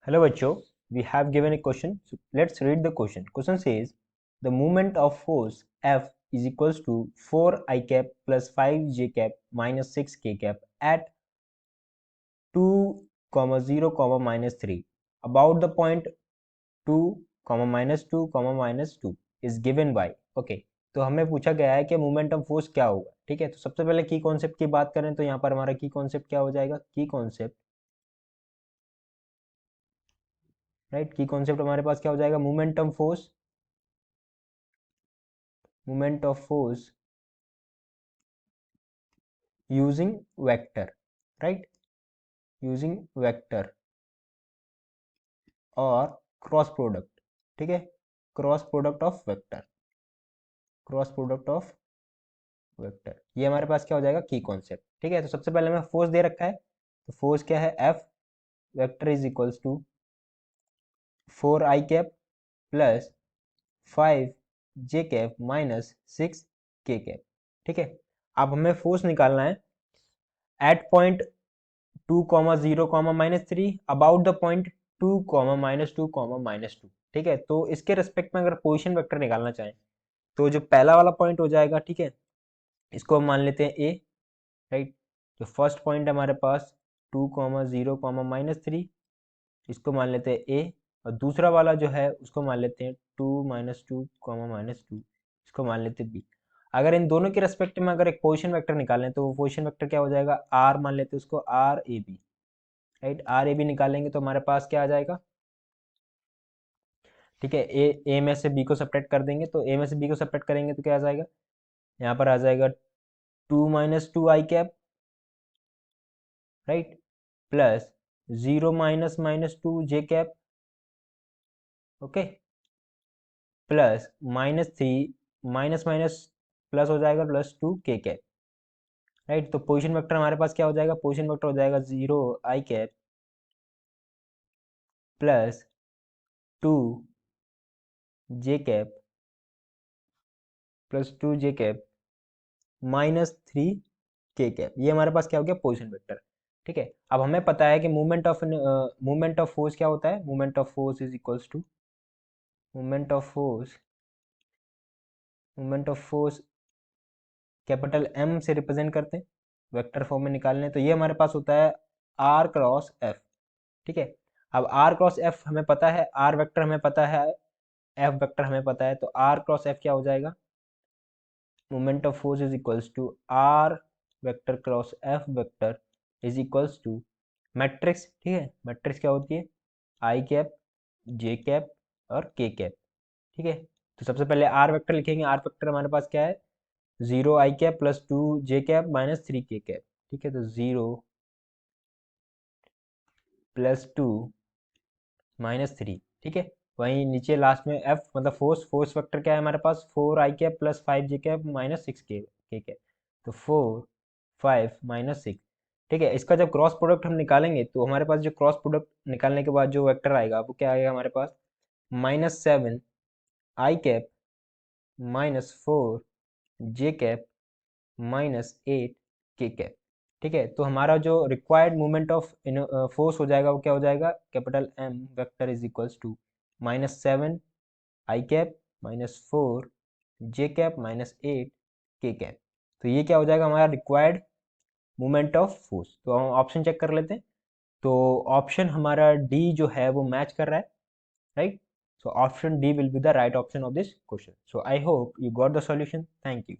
Hello bachcho, we have given a question. So let's read the question. Question says the moment of force F is equals to 4 I cap plus 5 j cap minus 6 k cap at 2, 0, minus 3 about the point 2, minus 2, minus 2 is given by. Okay तो हमें पूछा गया है कि momentum force क्या होगा. ठीक है, तो सबसे पहले की कॉन्सेप्ट की बात करें तो यहाँ पर हमारा की कॉन्सेप्ट क्या हो जाएगा. की कॉन्सेप्ट राइट, की कॉन्सेप्ट हमारे पास क्या हो जाएगा. Momentum force, moment of force using vector, right, using vector और क्रॉस प्रोडक्ट. ठीक है, cross product of vector, cross product of vector, ये हमारे पास क्या हो जाएगा की कॉन्सेप्ट. ठीक है, तो सबसे पहले हमें फोर्स दे रखा है, तो फोर्स क्या है F vector is equals to 4 I cap plus 5 J cap minus 6 K cap. ठीक है, अब हमें फोर्स निकालना है at point 2, 0, minus 3 about the point 2, minus 2, minus 2. ठीक है, तो इसके रेस्पेक्ट में अगर पोजीशन वेक्टर निकालना चाहें तो जो पहला वाला पॉइंट हो जाएगा, ठीक है, इसको हम मान लेते हैं ए, राइट. जो फर्स्ट पॉइंट है हमारे पास 2, 0, माइनस 3, इसको मान लेते हैं ए. और दूसरा वाला जो है उसको मान लेते हैं 2, माइनस 2, माइनस 2, इसको मान लेते हैं बी. अगर इन दोनों के रेस्पेक्ट में अगर एक पोजीशन वेक्टर निकालें तो वो पोजीशन वेक्टर क्या हो जाएगा, आर मान लेते हैं उसको, R A B, right. R A B निकालेंगे तो हमारे पास क्या आ जाएगा. ठीक है, ए में से बी को सेपरेट कर देंगे, तो ए में से बी को सेपरेट करेंगे तो क्या आ जाएगा, यहाँ पर आ जाएगा 2 minus 2 I cap, right, plus 0 minus minus 2 J cap, okay, plus minus 3 minus minus plus हो जाएगा प्लस 2 के कैप, राइट. तो पोजीशन वेक्टर हमारे पास क्या हो जाएगा, पोजीशन वेक्टर हो जाएगा 0 आई cap plus 2 J cap plus 2 J cap minus 3 के कैप. ये हमारे पास क्या हो गया, पोजीशन वेक्टर. ठीक है, अब हमें पता है कि मूवमेंट ऑफ फोर्स क्या होता है. Movement of force is equals to movement of force, movement of force capital M से रिप्रेजेंट करते हैं वेक्टर फॉर्म में निकालने, तो ये हमारे पास होता है आर क्रॉस एफ. ठीक है, अब आर क्रॉस एफ हमें पता है, आर वेक्टर हमें पता है, एफ वेक्टर हमें पता है, तो आर क्रॉस एफ क्या हो जाएगा, moment of force is equals to R vector cross F vector is equals to matrix. ठीक है, मैट्रिक्स क्या होती है, आई कैप, जे कैप और के कैप. ठीक है, तो सबसे पहले आर वेक्टर लिखेंगे. आर वेक्टर हमारे पास क्या है, 0 आई cap plus 2 J cap minus 3 के कैप. ठीक है, तो 0 प्लस 2 माइनस 3. ठीक है, वहीं नीचे लास्ट में एफ मतलब फोर्स, फोर्स वेक्टर क्या है हमारे पास, 4 I cap plus 5 J cap minus 6 K cap. तो 4 5 माइनस 6. ठीक है, इसका जब क्रॉस प्रोडक्ट हम निकालेंगे तो हमारे पास जो क्रॉस प्रोडक्ट निकालने के बाद जो वेक्टर आएगा वो क्या आएगा हमारे पास, minus 7 I cap minus 4 J cap minus 8 K cap. ठीक है, तो हमारा जो रिक्वायर्ड मूवमेंट ऑफ फोर्स हो जाएगा वो क्या हो जाएगा, capital M vector is equals to minus 7 I cap minus 4 J cap minus 8 K cap. तो ये क्या हो जाएगा हमारा रिक्वायर्ड मूवमेंट ऑफ फोर्स. तो हम ऑप्शन चेक कर लेते हैं. तो ऑप्शन हमारा डी जो है वो मैच कर रहा है, right. So option D will be the right option of this question. So I hope you got the solution. Thank you.